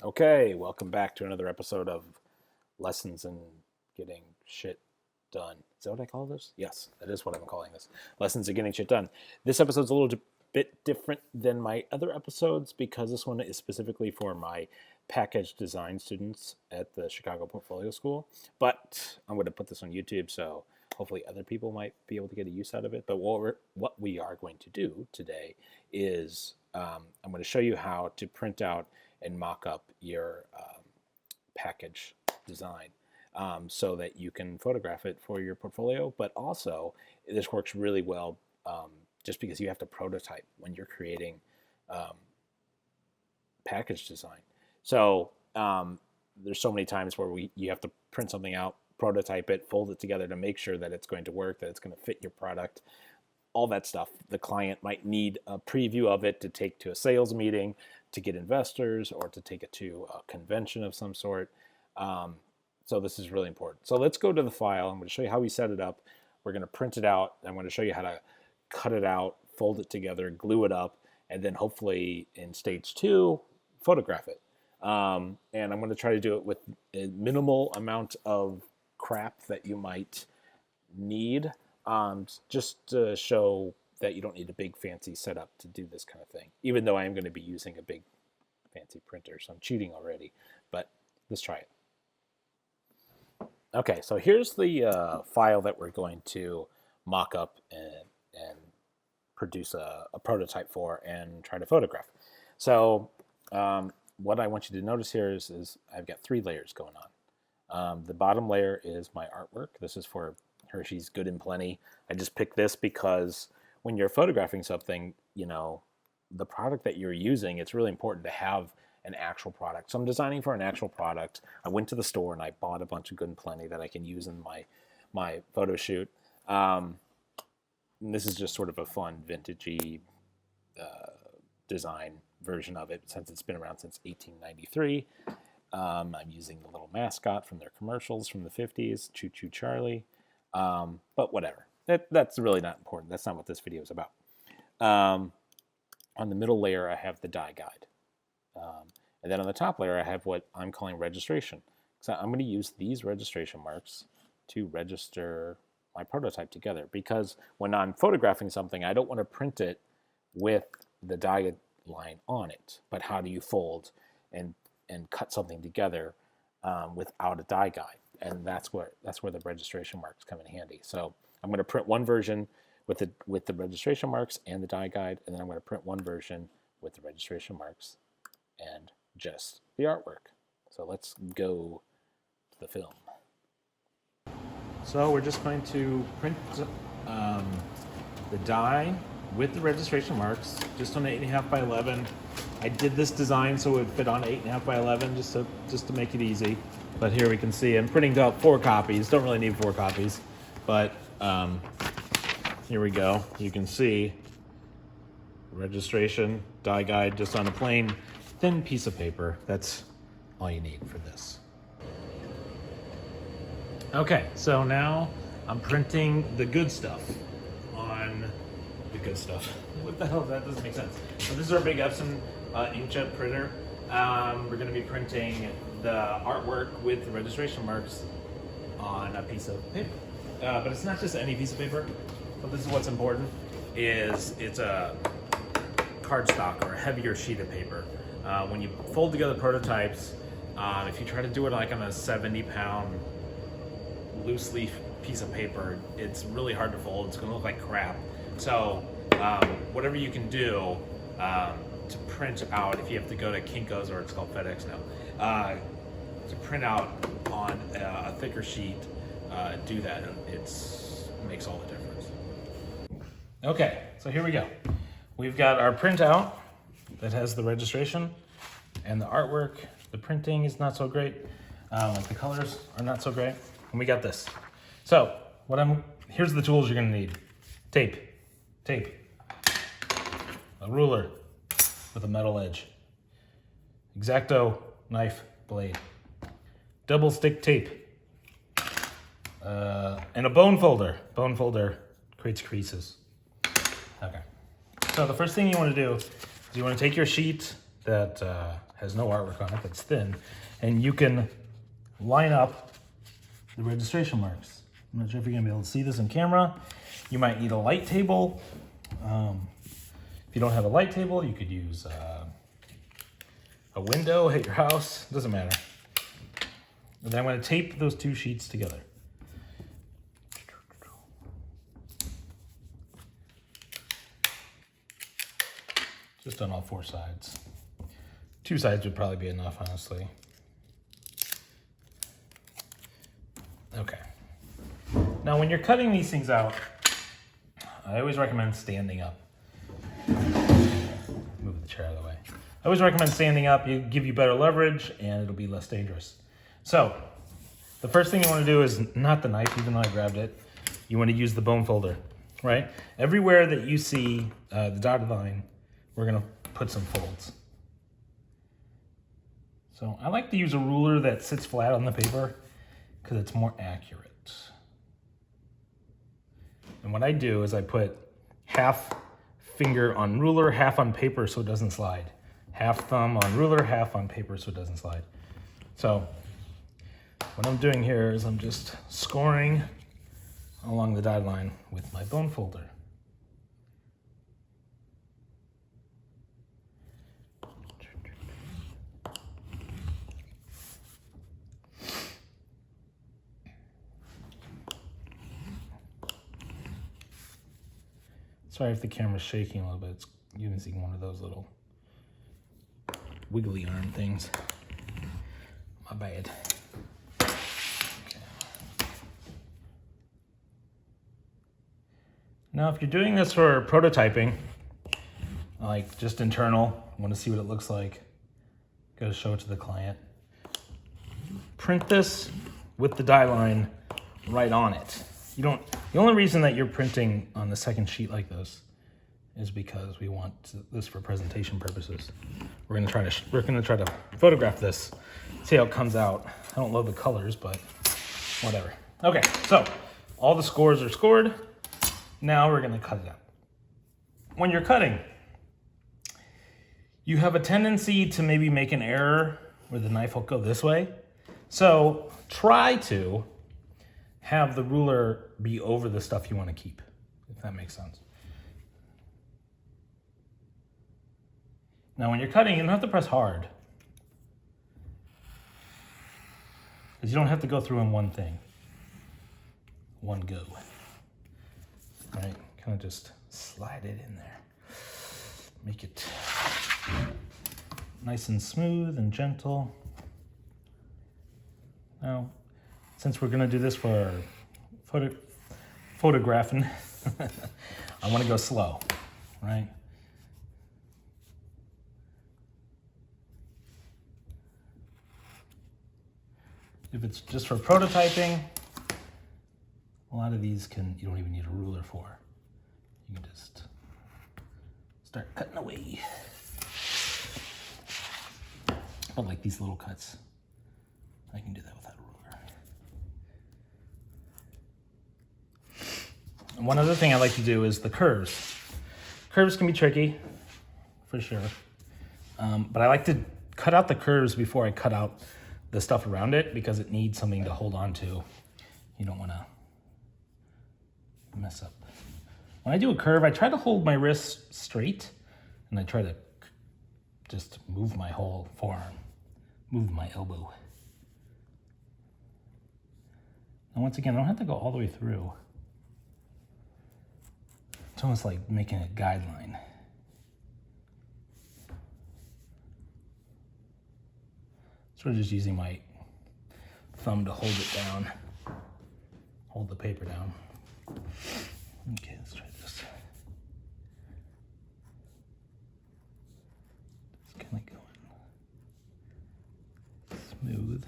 Okay, welcome back to another episode of Lessons in Getting Shit Done. Is that what I call this? Yes, that is what I'm calling this. Lessons in Getting Shit Done. This episode's a little bit different than my other episodes because this one is specifically for my package design students at the Chicago Portfolio School. But I'm going to put this on YouTube, so hopefully other people might be able to get a use out of it. But what we are going to do today is I'm going to show you how to print out and mock up your package design so that you can photograph it for your portfolio. But also, this works really well just because you have to prototype when you're creating package design. So there's so many times where you have to print something out, prototype it, fold it together to make sure that it's going to work, that it's going to fit your product, all that stuff. The client might need a preview of it to take to a sales meeting, to get investors, or to take it to a convention of some sort. So this is really important. So let's go to the file. I'm going to show you how we set it up. We're going to print it out. I'm going to show you how to cut it out, fold it together, glue it up, and then hopefully in stage 2, photograph it. And I'm going to try to do it with a minimal amount of crap that you might need, just to show that you don't need a big fancy setup to do this kind of thing, even though I am going to be using a big fancy printer, so I'm cheating already, but let's try it. Okay, so here's the file that we're going to mock up and produce a prototype for and try to photograph. So what I want you to notice here is I've got 3 layers going on. The bottom layer is my artwork. This is for Hershey's Good and Plenty. I just picked this because when you're photographing something, you know, the product that you're using, it's really important to have an actual product. So I'm designing for an actual product. I went to the store and I bought a bunch of Good and Plenty that I can use in my photo shoot. And this is just sort of a fun vintagey design version of it since it's been around since 1893. I'm using the little mascot from their commercials from the 50s, Choo Choo Charlie. But whatever. That's really not important. That's not what this video is about. On the middle layer, I have the die guide. And then on the top layer, I have what I'm calling registration. So I'm going to use these registration marks to register my prototype together. Because when I'm photographing something, I don't want to print it with the die line on it. But how do you fold and cut something together without a die guide? And that's where the registration marks come in handy. So I'm going to print one version with the registration marks and the die guide, and then I'm going to print one version with the registration marks and just the artwork. So let's go to the film. So we're just going to print the die with the registration marks, just on 8.5 by 11. I did this design so it would fit on 8.5 by 11, just to make it easy. But here we can see I'm printing out 4 copies. Don't really need 4 copies, but here we go. You can see registration, die guide, just on a plain thin piece of paper. That's all you need for this. Okay, so now I'm printing the good stuff on the good stuff. What the hell? That doesn't make sense. So this is our big Epson inkjet printer. We're going to be printing the artwork with the registration marks on a piece of paper. But it's not just any piece of paper. But this is what's important: is it's a cardstock or a heavier sheet of paper. When you fold together prototypes, if you try to do it like on a 70-pound loose leaf piece of paper, it's really hard to fold. It's going to look like crap. So whatever you can do to print out, if you have to go to Kinko's, or it's called FedEx now, to print out on a thicker sheet, do that. It makes all the difference. Okay, so here we go. We've got our printout that has the registration and the artwork. The printing is not so great. Like the colors are not so great. And we got this. So here's the tools you're gonna need. Tape, a ruler with a metal edge, X-Acto knife blade, double stick tape, and a bone folder. Bone folder creates creases. Okay. So the first thing you want to do is you want to take your sheet that has no artwork on it, that's thin, and you can line up the registration marks. I'm not sure if you're gonna be able to see this in camera. You might need a light table. If you don't have a light table, you could use a window at your house, doesn't matter. And then I'm gonna tape those two sheets together. Just on all four sides. Two sides would probably be enough, honestly. Okay. Now, when you're cutting these things out, I always recommend standing up. Move the chair out of the way. I always recommend standing up. You give you better leverage, and it'll be less dangerous. So, the first thing you want to do is not the knife, even though I grabbed it. You want to use the bone folder, right? Everywhere that you see the dotted line, we're gonna put some folds. So I like to use a ruler that sits flat on the paper because it's more accurate. And what I do is I put half finger on ruler, half on paper so it doesn't slide. Half thumb on ruler, half on paper so it doesn't slide. So what I'm doing here is I'm just scoring along the dotted line with my bone folder. Sorry if the camera's shaking a little bit. It's using one of those little wiggly arm things. My bad. Okay. Now, if you're doing this for prototyping, like just internal, want to see what it looks like, go to show it to the client. Print this with the die line right on it. The only reason that you're printing on the second sheet like this is because we want this for presentation purposes. We're gonna try to photograph this, see how it comes out. I don't love the colors, but whatever. Okay, so all the scores are scored. Now we're gonna cut it out. When you're cutting, you have a tendency to maybe make an error where the knife will go this way. So try to have the ruler be over the stuff you want to keep, if that makes sense. Now when you're cutting, you don't have to press hard, because you don't have to go through in one thing, one go. Right? Kind of just slide it in there. Make it nice and smooth and gentle. Now, since we're gonna do this for photographing, I wanna go slow, right? If it's just for prototyping, a lot of these you don't even need a ruler for. You can just start cutting away. But like these little cuts, I can do that without a ruler. And one other thing I like to do is the curves. Curves can be tricky, for sure. But I like to cut out the curves before I cut out the stuff around it, because it needs something to hold on to. You don't want to mess up. When I do a curve, I try to hold my wrist straight, and I try to just move my whole forearm, move my elbow. And once again, I don't have to go all the way through. It's almost like making a guideline. Sort of just using my thumb to hold it down, hold the paper down. Okay, let's try this. Just kind of going smooth.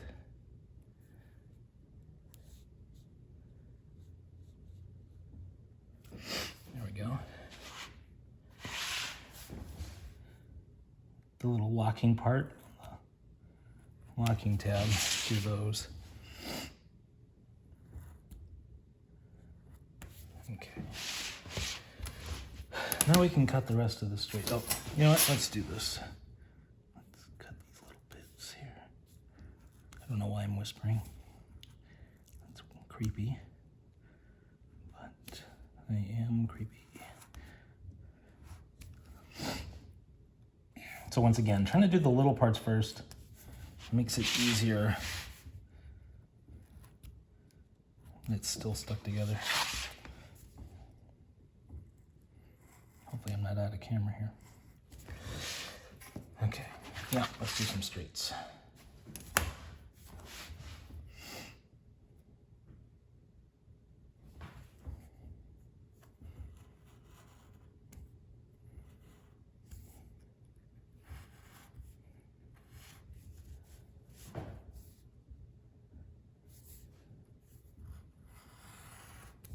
There we go. The little locking part. Locking tab, do those. Now we can cut the rest of the straight. Oh, you know what? Let's do this. Let's cut these little bits here. I don't know why I'm whispering. That's creepy. But I am creepy. So once again, trying to do the little parts first makes it easier. It's still stuck together. Hopefully I'm not out of camera here. Okay, yeah, let's do some straights.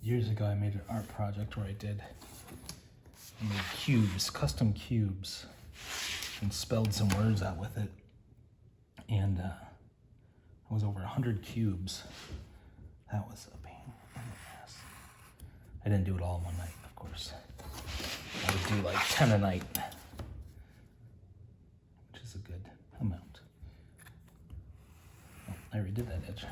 Years ago, I made an art project where I made cubes, custom cubes, and spelled some words out with it. And it was over 100 cubes. That was a pain in the ass. I didn't do it all in one night, of course. I would do like 10 a night, which is a good amount. Oh, I already did that edge.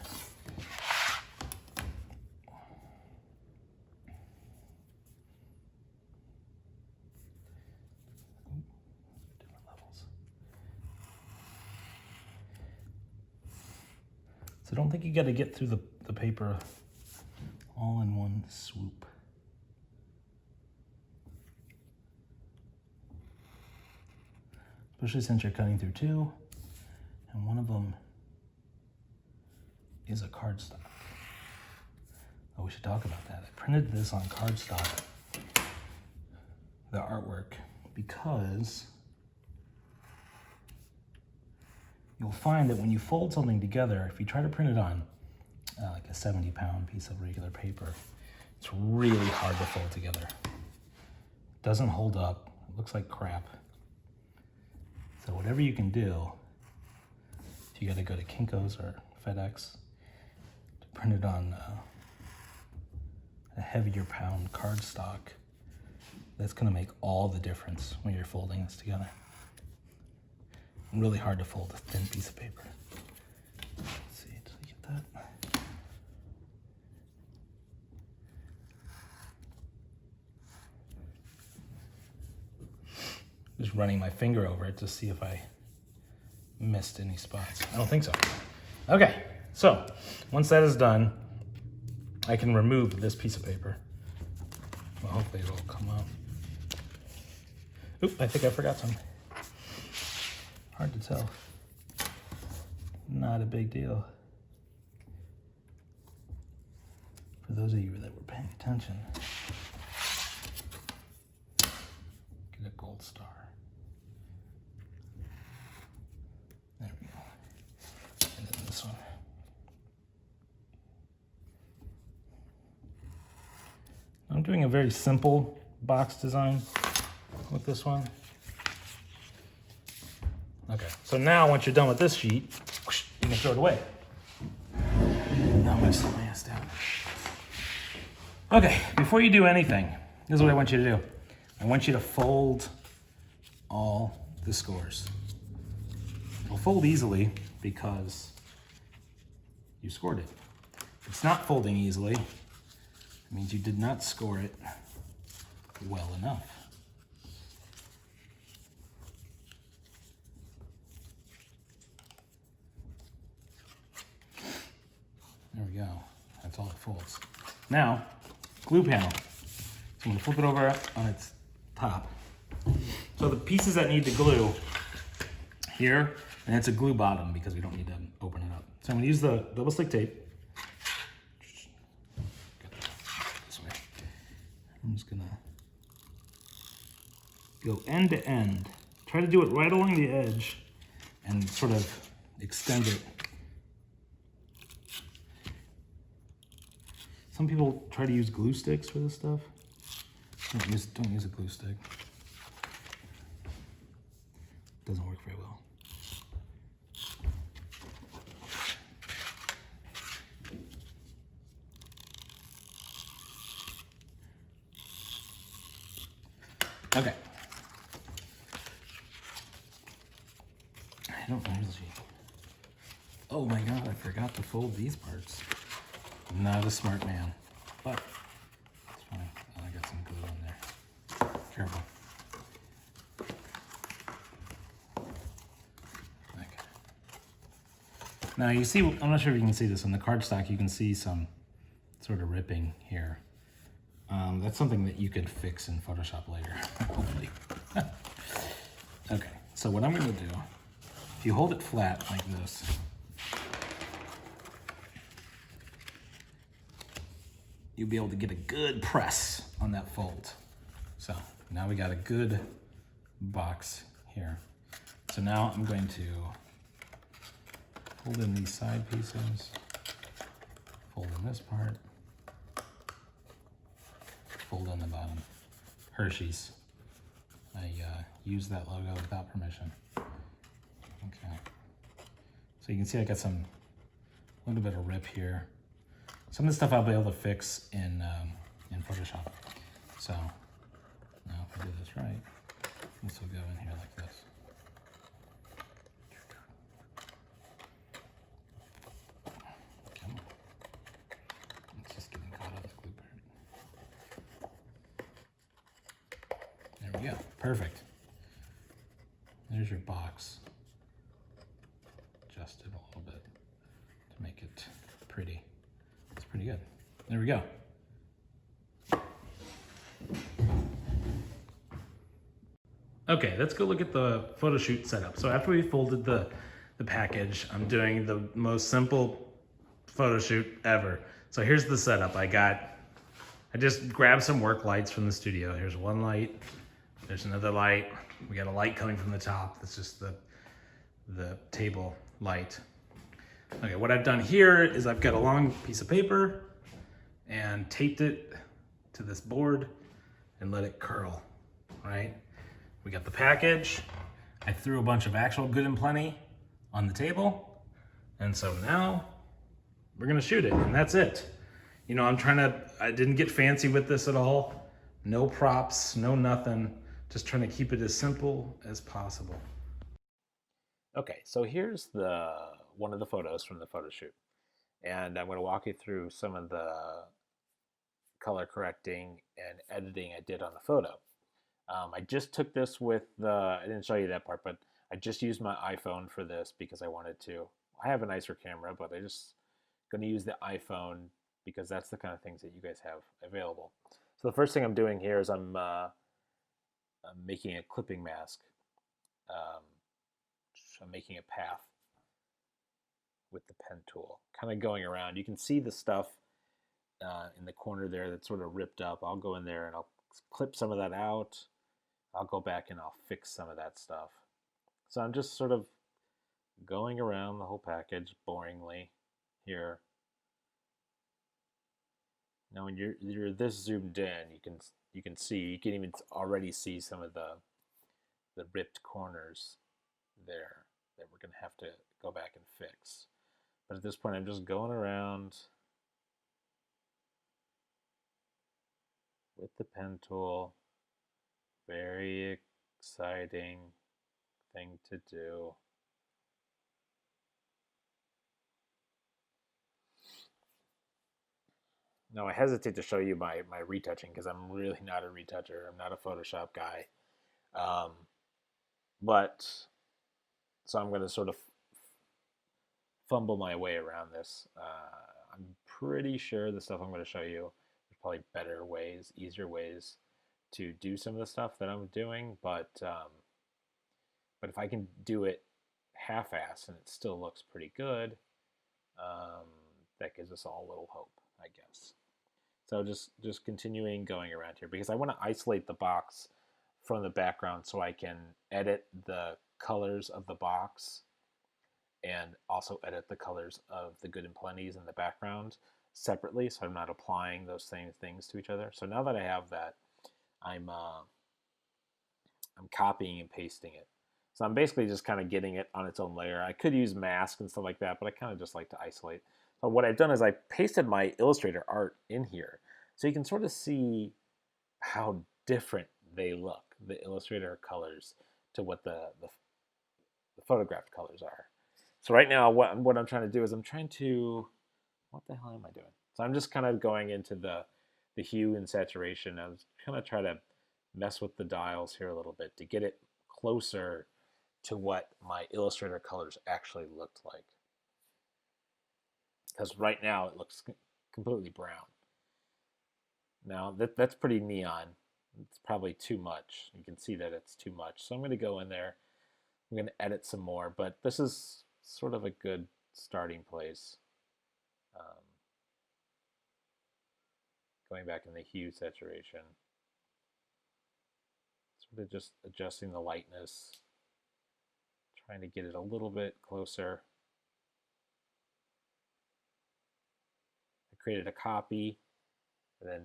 So I don't think you got to get through the paper all in one swoop. Especially since you're cutting through two, and one of them is a cardstock. Oh, we should talk about that. I printed this on cardstock, the artwork, because you'll find that when you fold something together, if you try to print it on like a 70-pound piece of regular paper, it's really hard to fold together. It doesn't hold up. It looks like crap. So whatever you can do, if you got to go to Kinko's or FedEx to print it on a heavier pound cardstock, that's going to make all the difference when you're folding this together. Really hard to fold a thin piece of paper. Let's see, did I get that? Just running my finger over it to see if I missed any spots. I don't think so. Okay, so once that is done, I can remove this piece of paper. Well, hopefully it will come out. Oop, I think I forgot some. Hard to tell. Not a big deal. For those of you that were paying attention, get a gold star. There we go. And then this one. I'm doing a very simple box design with this one. Okay, so now once you're done with this sheet, you can throw it away. Now I'm gonna slow my ass down. Okay, before you do anything, this is what I want you to do. I want you to fold all the scores. It'll fold easily because you scored it. If it's not folding easily, it means you did not score it well enough. There we go. That's all it folds. Now, glue panel. So I'm going to flip it over on its top. So the pieces that need the glue here, and it's a glue bottom because we don't need to open it up. So I'm going to use the double stick tape. This way. I'm just going to go end to end. Try to do it right along the edge and sort of extend it. Some people try to use glue sticks for this stuff. Don't use a glue stick. Doesn't work very well. Okay. I don't know. Oh my god, I forgot to fold these parts. I'm not a smart man, but it's fine. Oh, I got some glue on there. Careful. Okay. Now you see, I'm not sure if you can see this on the cardstock. You can see some sort of ripping here. That's something that you could fix in Photoshop later, hopefully. Okay, so what I'm gonna do, if you hold it flat like this, you'll be able to get a good press on that fold. So now we got a good box here. So now I'm going to fold in these side pieces, fold in this part, fold in the bottom. Hershey's. I used that logo without permission. Okay. So you can see I got some, a little bit of rip here. Some of the stuff I'll be able to fix in Photoshop. So now if I do this right, this will go in here like this. Come on. It's just getting caught on the glue part. There we go. Perfect. There's your box. Adjust it a little bit to make it pretty. It's pretty good. There we go. Okay, let's go look at the Photoshoot setup. So after we folded the package, I'm doing the most simple photoshoot ever. So here's the setup. I just grabbed some work lights from the studio. Here's one light. There's another light. We got a light coming from the top. That's just the table light. Okay, what I've done here is I've got a long piece of paper and taped it to this board and let it curl, right? We got the package. I threw a bunch of actual Good and Plenty on the table. And so now we're gonna shoot it, and that's it. You know, I didn't get fancy with this at all. No props, no nothing. Just trying to keep it as simple as possible. Okay, so here's one of the photos from the photo shoot. And I'm gonna walk you through some of the color correcting and editing I did on the photo. I just took this with I didn't show you that part, but I just used my iPhone for this because I wanted to. I have a nicer camera, but I just gonna use the iPhone because that's the kind of things that you guys have available. So the first thing I'm doing here is I'm making a clipping mask. So I'm making a path with the pen tool, kind of going around. You can see the stuff in the corner there that's sort of ripped up. I'll go in there and I'll clip some of that out. I'll go back and I'll fix some of that stuff. So I'm just sort of going around the whole package boringly here. Now when you're this zoomed in, you can even already see some of the ripped corners there that we're gonna have to go back and fix. But at this point, I'm just going around with the pen tool. Very exciting thing to do. Now I hesitate to show you my retouching because I'm really not a retoucher. I'm not a Photoshop guy. But so I'm going to sort of fumble my way around this. I'm pretty sure the stuff I'm going to show you, there's probably better ways, easier ways to do some of the stuff that I'm doing. But if I can do it half-assed and it still looks pretty good, that gives us all a little hope, I guess. So just continuing going around here because I want to isolate the box from the background so I can edit the colors of the box and also edit the colors of the Good and Plenties in the background separately, so I'm not applying those same things to each other. So now that I have that, I'm copying and pasting it. So I'm basically just kind of getting it on its own layer. I could use mask and stuff like that, but I kind of just like to isolate. So what I've done is I pasted my Illustrator art in here, so you can sort of see how different they look. the Illustrator colors to what the photographed colors are. So right now, what I'm trying to do is I'm trying to, what the hell am I doing? So I'm just kind of going into the hue and saturation. I was kind of trying to mess with the dials here a little bit to get it closer to what my Illustrator colors actually looked like. Because right now it looks completely brown. Now that's pretty neon. It's probably too much. You can see that it's too much. So I'm going to go in there. I'm going to edit some more, but this is sort of a good starting place. Going back in the hue saturation. Sort of just adjusting the lightness. Trying to get it a little bit closer. I created a copy and then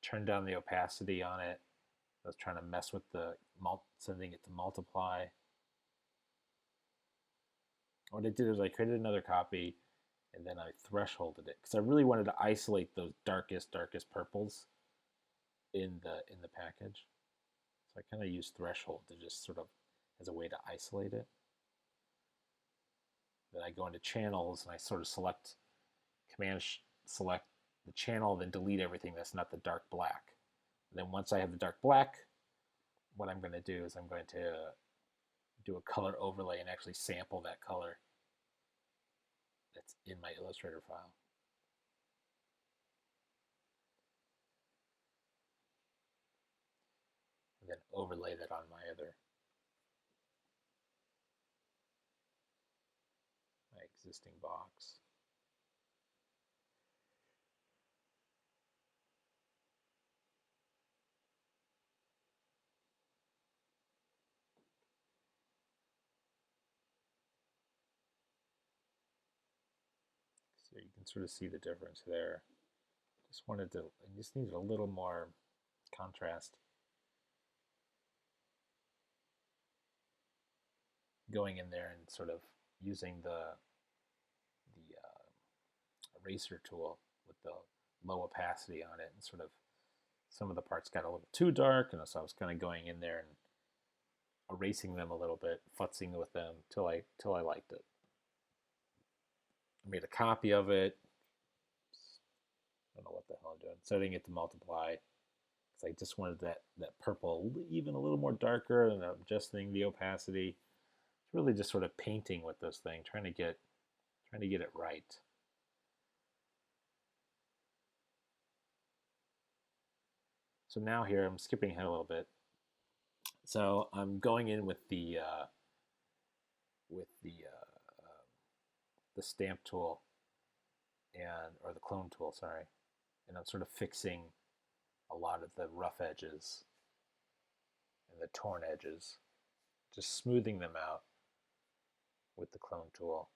turned down the opacity on it. I was trying to mess with the sending it to multiply. What I did is I created another copy and then I thresholded it because I really wanted to isolate those darkest purples in the package. So I kind of used threshold to just sort of as a way to isolate it. Then I go into channels and I sort of select select the channel, then delete everything that's not the dark black. And then once I have the dark black, what I'm going to do is I'm going to do a color overlay and actually sample that color that's in my Illustrator file. And then overlay that on my existing box. So you can sort of see the difference there. I just needed a little more contrast. Going in there and sort of using the eraser tool with the low opacity on it, and sort of some of the parts got a little too dark, and so I was kind of going in there and erasing them a little bit, futzing with them till I liked it. I made a copy of it. I don't know what the hell I'm doing. Setting it to multiply because I just wanted that purple even a little more darker, and adjusting the opacity. It's really just sort of painting with this thing, trying to get it right. So now here I'm skipping ahead a little bit. So I'm going in with the the stamp tool or the clone tool, sorry, and I'm sort of fixing a lot of the rough edges and the torn edges, just smoothing them out with the clone tool.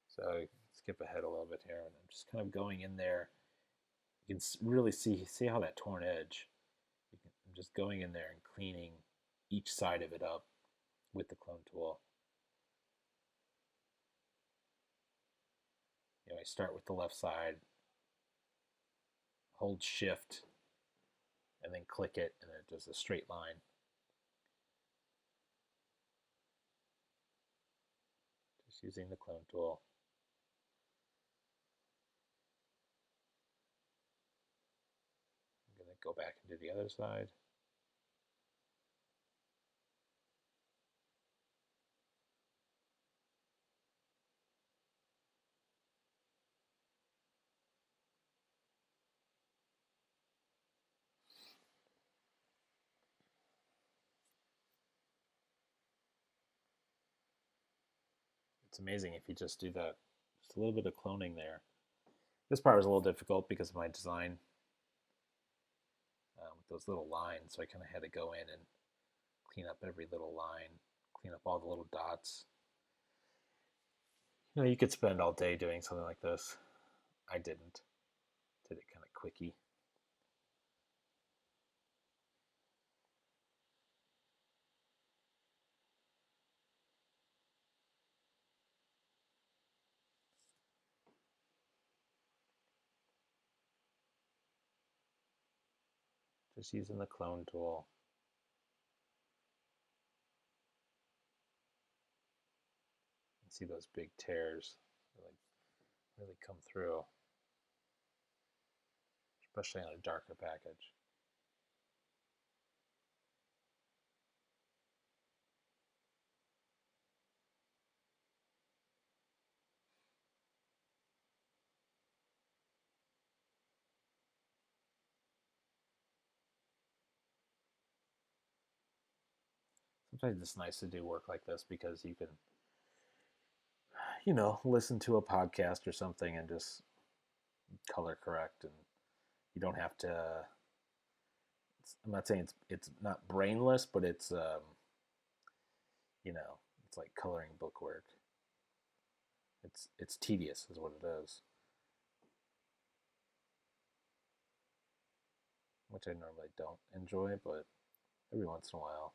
So skip ahead a little bit here, and I'm just kind of going in there. You can really see how that torn edge. I'm just going in there and cleaning each side of it up with the clone tool. I start with the left side, hold shift, and then click it, and it does a straight line. Just using the clone tool. I'm going to go back into the other side. It's amazing if you just do that. Just a little bit of cloning there. This part was a little difficult because of my design with those little lines, so I kind of had to go in and clean up every little line, clean up all the little dots. You could spend all day doing something like this. I didn't. Did it kind of quickie. Just using the clone tool. You see those big tears really come through, especially on a darker package. Sometimes it's nice to do work like this because you can, listen to a podcast or something and just color correct, and you don't have to. I'm not saying it's not brainless, but you know, it's like coloring book work. It's tedious, is what it is, which I normally don't enjoy, but every once in a while,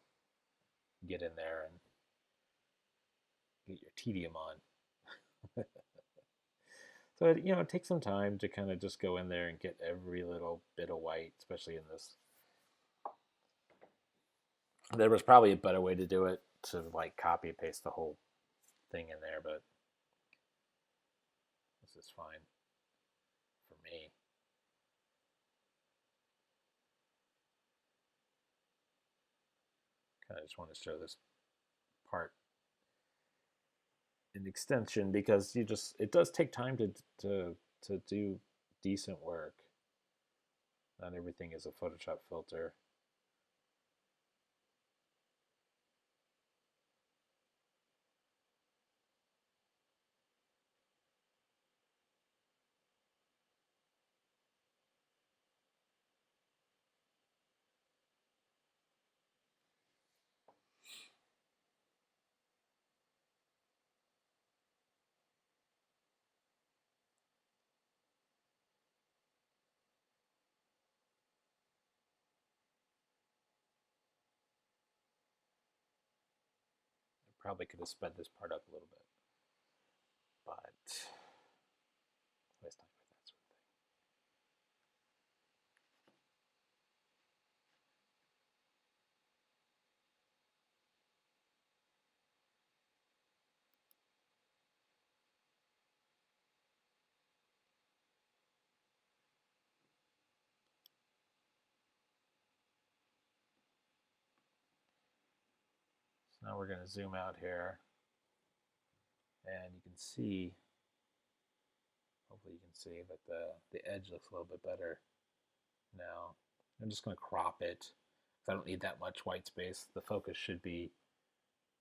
get in there and get your tedium on. So it takes some time to kind of just go in there and get every little bit of white, especially in this. There was probably a better way to do it, to like copy and paste the whole thing in there, but this is fine for me. Kind of just want to show this part in extension because it does take time to do decent work. Not everything is a Photoshop filter. I probably could have sped this part up a little bit, but waste time for that sort of thing. So now we're going to zoom out here, and you can see, hopefully you can see that the edge looks a little bit better now. I'm just going to crop it. I don't need that much white space. The focus should be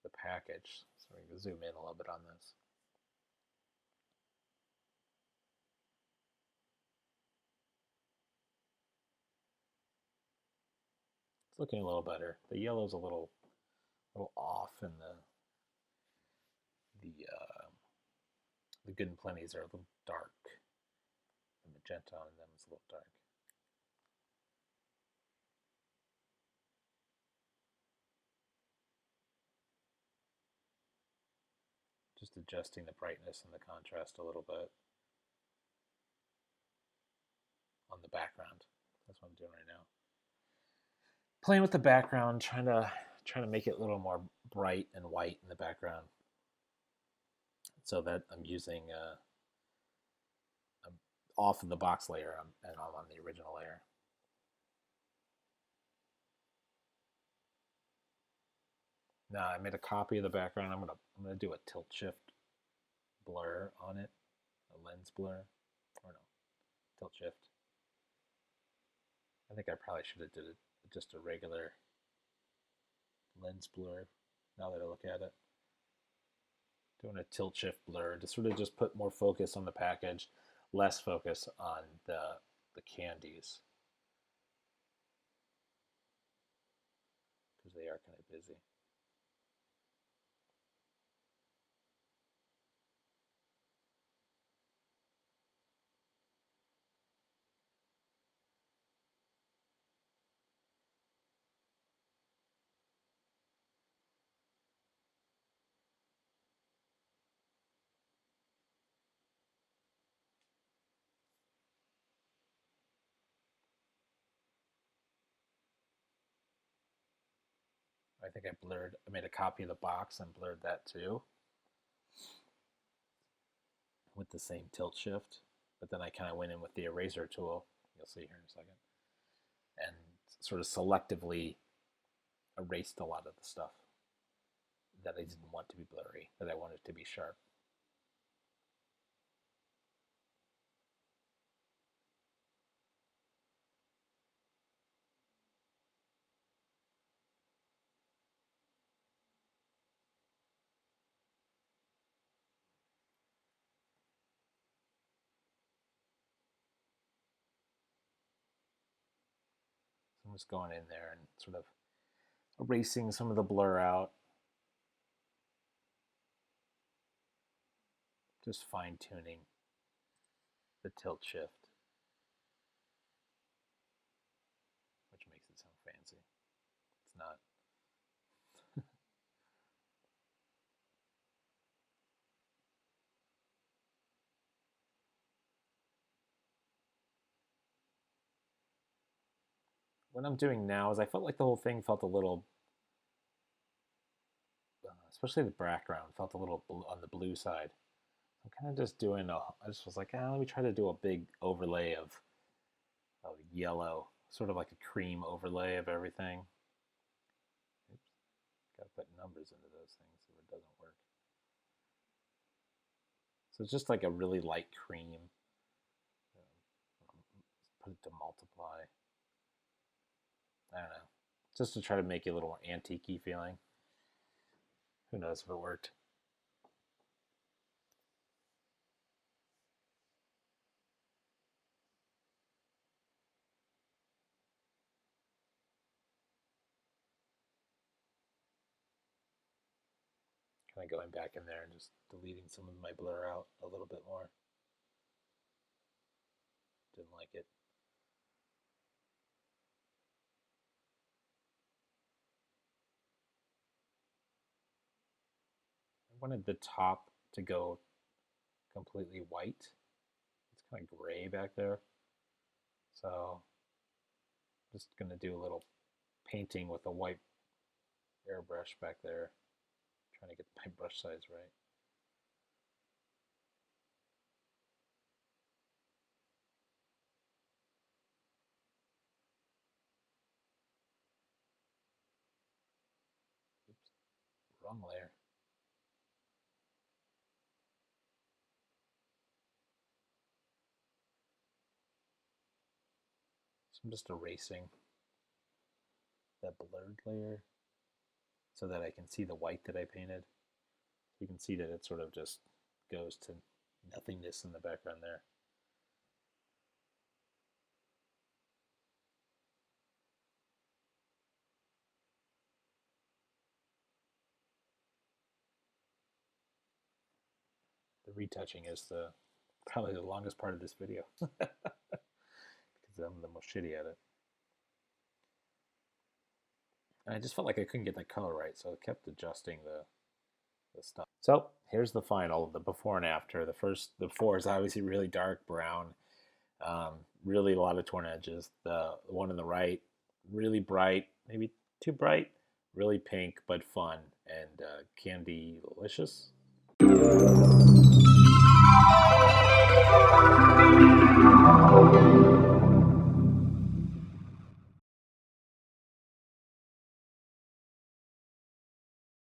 the package. So we're going to zoom in a little bit on this. It's looking a little better. The yellow's a little off, and the good and plenties are a little dark. The magenta on them is a little dark. Just adjusting the brightness and the contrast a little bit on the background. That's what I'm doing right now. Playing with the background, trying to make it a little more bright and white in the background, so that I'm using I'm off of the box layer and I'm on the original layer. Now I made a copy of the background. I'm gonna do a tilt shift blur on it, a lens blur, or no, tilt shift. I think I probably should have did it just a regular lens blur. Now that I look at it, doing a tilt shift blur to sort of just put more focus on the package, less focus on the candies, because they are kind of busy. I think I made a copy of the box and blurred that too with the same tilt shift. But then I kind of went in with the eraser tool, you'll see here in a second, and sort of selectively erased a lot of the stuff that I didn't want to be blurry, that I wanted to be sharp. So I'm just going in there and sort of erasing some of the blur out, just fine tuning the tilt shift, which makes it sound fancy. It's not. What I'm doing now is I felt like the whole thing felt a little, especially the background, felt a little on the blue side. I'm kind of just doing I just was like, let me try to do a big overlay of yellow, sort of like a cream overlay of everything. Oops, gotta put numbers into those things so it doesn't work. So it's just like a really light cream. Put it to multiply. I don't know, just to try to make it a little more antique-y feeling. Who knows if it worked. Kind of going back in there and just deleting some of my blur out a little bit more. Didn't like it. I wanted the top to go completely white. It's kind of gray back there. So I'm just going to do a little painting with a white airbrush back there. Trying to get my brush size right. Oops, wrong layer. So I'm just erasing that blurred layer so that I can see the white that I painted. You can see that it sort of just goes to nothingness in the background there. The retouching is probably the longest part of this video because I'm the most shitty at it. And I just felt like I couldn't get the color right, so I kept adjusting the stuff. So here's the final, the before and after. The before is obviously really dark brown, really a lot of torn edges. The one on the right, really bright, maybe too bright, really pink but fun and candy-licious.